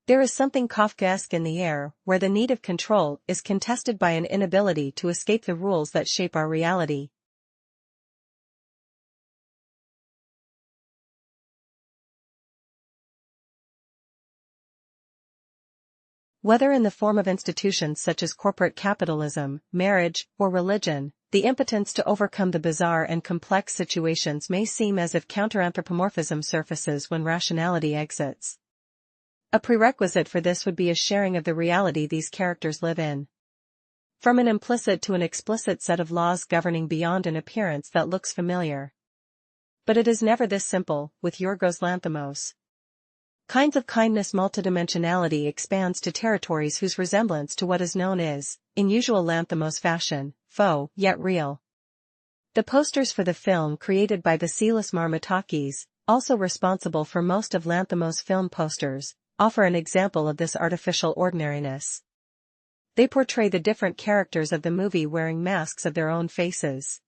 There is something Kafkaesque in the air, where the need of control is contested by an inability to escape the rules that shape our reality. Whether in the form of institutions such as corporate capitalism, marriage, or religion, the impotence to overcome the bizarre and complex situations may seem as if counter-anthropomorphism surfaces when rationality exits. A prerequisite for this would be a sharing of the reality these characters live in. From an implicit to an explicit set of laws governing beyond an appearance that looks familiar. But it is never this simple, with Yorgos Lanthimos. Kinds of Kindness multidimensionality expands to territories whose resemblance to what is known is, in usual Lanthimos fashion, faux, yet real. The posters for the film created by Vasilis Marmatakis, also responsible for most of Lanthimos' film posters, offer an example of this artificial ordinariness. They portray the different characters of the movie wearing masks of their own faces.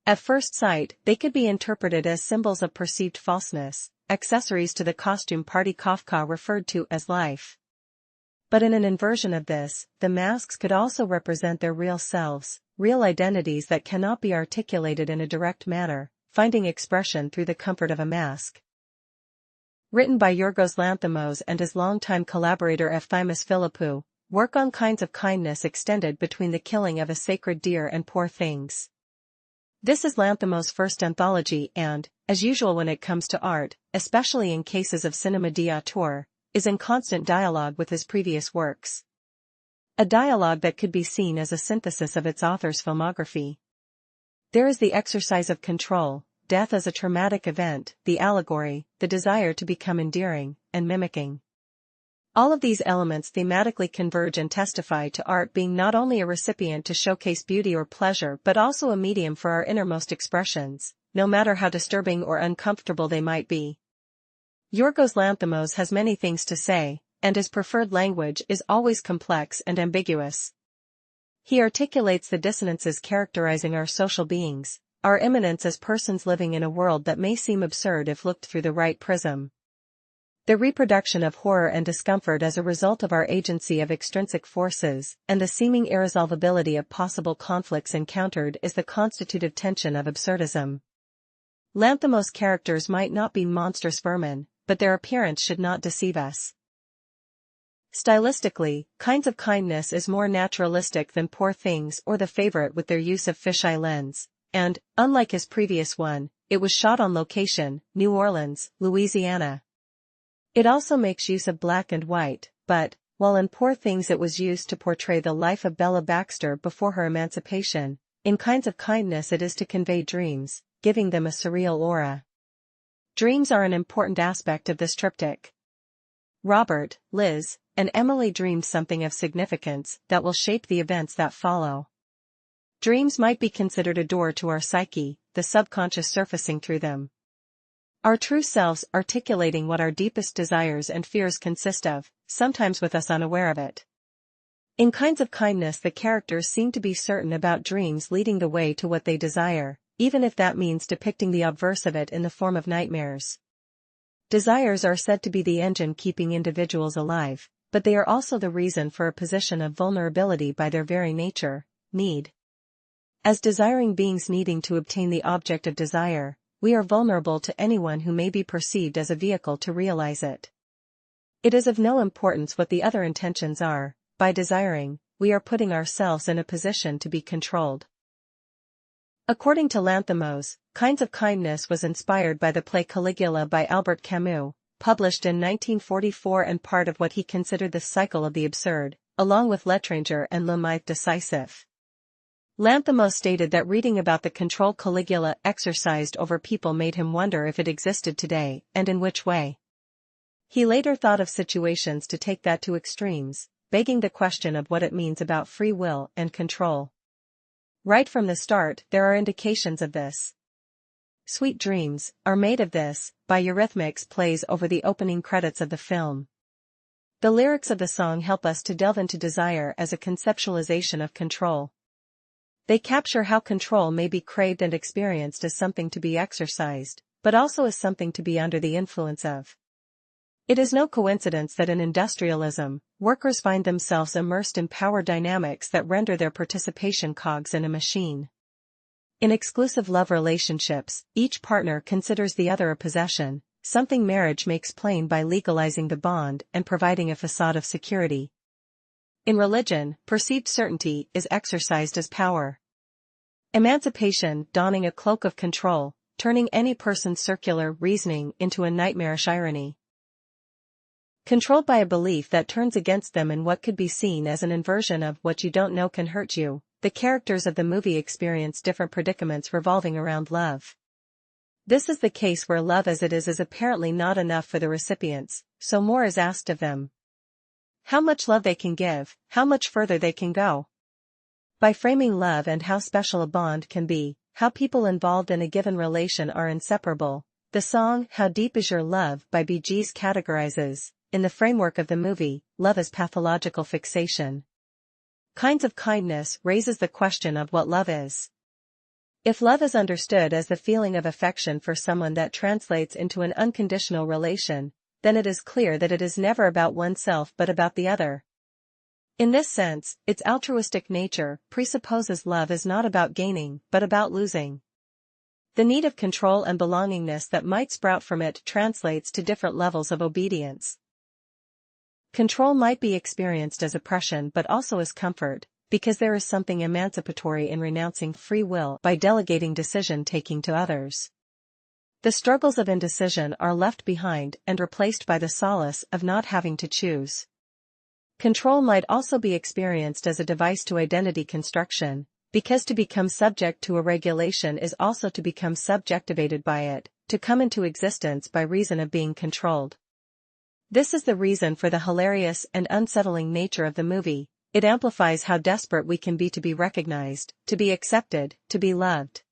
At first sight, they could be interpreted as symbols of perceived falseness, accessories to the costume party Kafka referred to as life. But in an inversion of this, the masks could also represent their real selves, real identities that cannot be articulated in a direct manner, finding expression through the comfort of a mask. Written by Yorgos Lanthimos and his longtime collaborator Efthymis Philippou, work on Kinds of Kindness extended between the killing of a sacred deer and Poor Things. This is Lanthimos' first anthology and, as usual when it comes to art, especially in cases of cinema d'auteur, is in constant dialogue with his previous works. A dialogue that could be seen as a synthesis of its author's filmography. There is the exercise of control, death as a traumatic event, the allegory, the desire to become endearing, and mimicking. All of these elements thematically converge and testify to art being not only a recipient to showcase beauty or pleasure but also a medium for our innermost expressions, no matter how disturbing or uncomfortable they might be. Yorgos Lanthimos has many things to say, and his preferred language is always complex and ambiguous. He articulates the dissonances characterizing our social beings, our immanence as persons living in a world that may seem absurd if looked through the right prism. The reproduction of horror and discomfort as a result of our agency of extrinsic forces, and the seeming irresolvability of possible conflicts encountered is the constitutive tension of absurdism. Lanthimos' characters might not be monstrous vermin, but their appearance should not deceive us. Stylistically, Kinds of Kindness is more naturalistic than Poor Things or The Favorite with their use of fisheye lens, and, unlike his previous one, it was shot on location, New Orleans, Louisiana. It also makes use of black and white, but, while in Poor Things it was used to portray the life of Bella Baxter before her emancipation, in Kinds of Kindness it is to convey dreams, giving them a surreal aura. Dreams are an important aspect of this triptych. Robert, Liz, and Emily dream something of significance that will shape the events that follow. Dreams might be considered a door to our psyche, the subconscious surfacing through them. Our true selves articulating what our deepest desires and fears consist of, sometimes with us unaware of it. In Kinds of Kindness the characters seem to be certain about dreams leading the way to what they desire, even if that means depicting the obverse of it in the form of nightmares. Desires are said to be the engine keeping individuals alive, but they are also the reason for a position of vulnerability by their very nature, need. As desiring beings needing to obtain the object of desire, we are vulnerable to anyone who may be perceived as a vehicle to realize it. It is of no importance what the other intentions are, by desiring, we are putting ourselves in a position to be controlled. According to Lanthimos, Kinds of Kindness was inspired by the play Caligula by Albert Camus, published in 1944 and part of what he considered the cycle of the absurd, along with L'Étranger and Le Mythe Décisif. Lanthimos stated that reading about the control Caligula exercised over people made him wonder if it existed today, and in which way. He later thought of situations to take that to extremes, begging the question of what it means about free will and control. Right from the start, there are indications of this. Sweet Dreams Are Made of This, by Eurythmics plays over the opening credits of the film. The lyrics of the song help us to delve into desire as a conceptualization of control. They capture how control may be craved and experienced as something to be exercised, but also as something to be under the influence of. It is no coincidence that in industrialism, workers find themselves immersed in power dynamics that render their participation cogs in a machine. In exclusive love relationships, each partner considers the other a possession, something marriage makes plain by legalizing the bond and providing a facade of security. In religion, perceived certainty is exercised as power. Emancipation, donning a cloak of control, turning any person's circular reasoning into a nightmarish irony. Controlled by a belief that turns against them in what could be seen as an inversion of what you don't know can hurt you, the characters of the movie experience different predicaments revolving around love. This is the case where love as it is apparently not enough for the recipients, so more is asked of them. How much love they can give, how much further they can go. By framing love and how special a bond can be, how people involved in a given relation are inseparable, the song How Deep Is Your Love by Bee Gees categorizes, in the framework of the movie, love as pathological fixation. Kinds of Kindness raises the question of what love is. If love is understood as the feeling of affection for someone that translates into an unconditional relation, then it is clear that it is never about oneself but about the other. In this sense, its altruistic nature presupposes love is not about gaining but about losing. The need of control and belongingness that might sprout from it translates to different levels of obedience. Control might be experienced as oppression but also as comfort, because there is something emancipatory in renouncing free will by delegating decision-taking to others. The struggles of indecision are left behind and replaced by the solace of not having to choose. Control might also be experienced as a device to identity construction, because to become subject to a regulation is also to become subjectivated by it, to come into existence by reason of being controlled. This is the reason for the hilarious and unsettling nature of the movie. It amplifies how desperate we can be to be recognized, to be accepted, to be loved.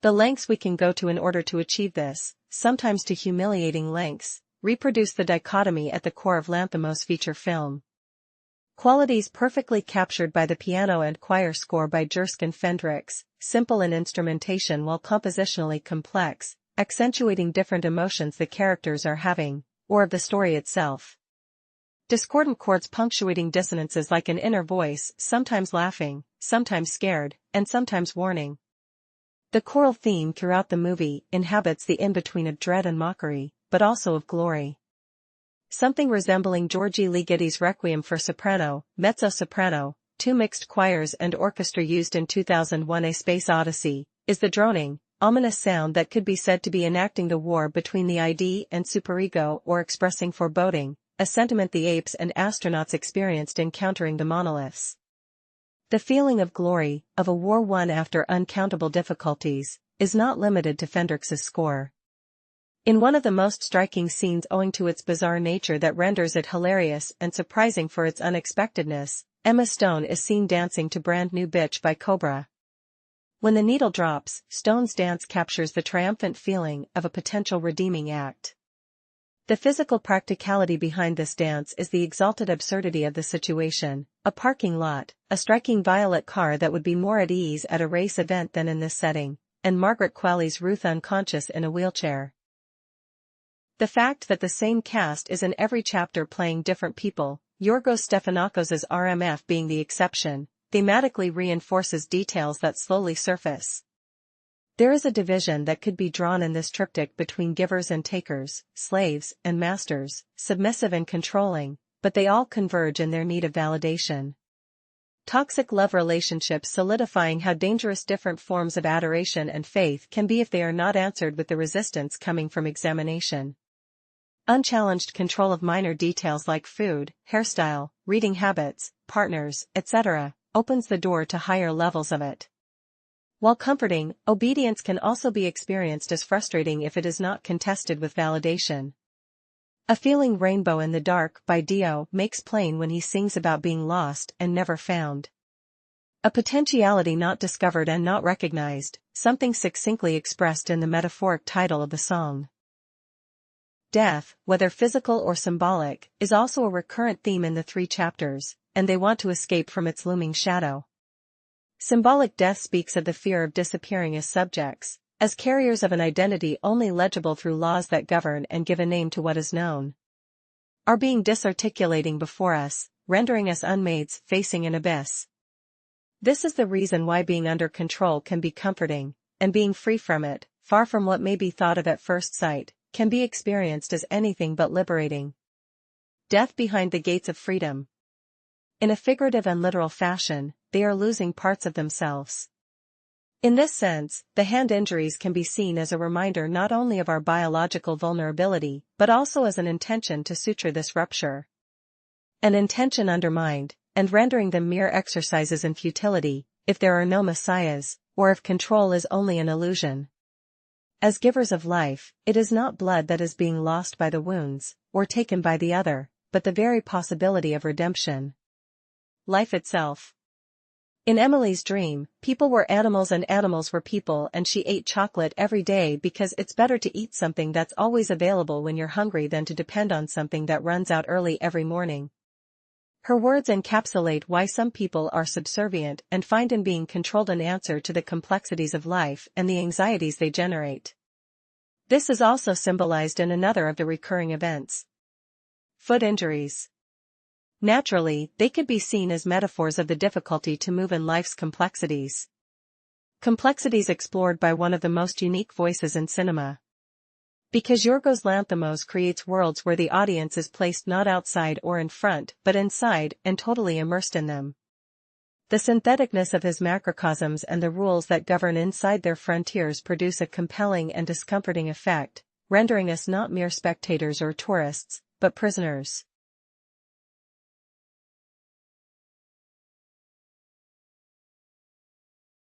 The lengths we can go to in order to achieve this, sometimes to humiliating lengths, reproduce the dichotomy at the core of Lanthimos' feature film. Qualities perfectly captured by the piano and choir score by Jerskin Fendricks, simple in instrumentation while compositionally complex, accentuating different emotions the characters are having, or of the story itself. Discordant chords punctuating dissonances like an inner voice, sometimes laughing, sometimes scared, and sometimes warning. The choral theme throughout the movie inhabits the in-between of dread and mockery, but also of glory. Something resembling György Ligeti's Requiem for soprano, mezzo-soprano, two mixed choirs and orchestra used in 2001: A Space Odyssey, is the droning, ominous sound that could be said to be enacting the war between the id and superego or expressing foreboding, a sentiment the apes and astronauts experienced encountering the monoliths. The feeling of glory, of a war won after uncountable difficulties, is not limited to Fendricks' score. In one of the most striking scenes owing to its bizarre nature that renders it hilarious and surprising for its unexpectedness, Emma Stone is seen dancing to Brand New Bitch by Cobra. When the needle drops, Stone's dance captures the triumphant feeling of a potential redeeming act. The physical practicality behind this dance is the exalted absurdity of the situation, a parking lot, a striking violet car that would be more at ease at a race event than in this setting, and Margaret Qualley's Ruth unconscious in a wheelchair. The fact that the same cast is in every chapter playing different people, Yorgos Stephanakos' RMF being the exception, thematically reinforces details that slowly surface. There is a division that could be drawn in this triptych between givers and takers, slaves and masters, submissive and controlling, but they all converge in their need of validation. Toxic love relationships solidifying how dangerous different forms of adoration and faith can be if they are not answered with the resistance coming from examination. Unchallenged control of minor details like food, hairstyle, reading habits, partners, etc., opens the door to higher levels of it. While comforting, obedience can also be experienced as frustrating if it is not contested with validation. A feeling Rainbow in the Dark by Dio makes plain when he sings about being lost and never found. A potentiality not discovered and not recognized, something succinctly expressed in the metaphoric title of the song. Death, whether physical or symbolic, is also a recurrent theme in the three chapters, and they want to escape from its looming shadow. Symbolic death speaks of the fear of disappearing as subjects, as carriers of an identity only legible through laws that govern and give a name to what is known. are being disarticulating before us, rendering us unmaids facing an abyss. This is the reason why being under control can be comforting, and being free from it, far from what may be thought of at first sight, can be experienced as anything but liberating. Death behind the gates of freedom. In a figurative and literal fashion, they are losing parts of themselves. In this sense, the hand injuries can be seen as a reminder not only of our biological vulnerability, but also as an intention to suture this rupture. An intention undermined, and rendering them mere exercises in futility, if there are no messiahs, or if control is only an illusion. As givers of life, it is not blood that is being lost by the wounds, or taken by the other, but the very possibility of redemption. Life itself. In Emily's dream, people were animals and animals were people, and she ate chocolate every day because it's better to eat something that's always available when you're hungry than to depend on something that runs out early every morning. Her words encapsulate why some people are subservient and find in being controlled an answer to the complexities of life and the anxieties they generate. This is also symbolized in another of the recurring events. Foot injuries. Naturally, they could be seen as metaphors of the difficulty to move in life's complexities. Complexities explored by one of the most unique voices in cinema. Because Yorgos Lanthimos creates worlds where the audience is placed not outside or in front, but inside and totally immersed in them. The syntheticness of his macrocosms and the rules that govern inside their frontiers produce a compelling and discomforting effect, rendering us not mere spectators or tourists, but prisoners.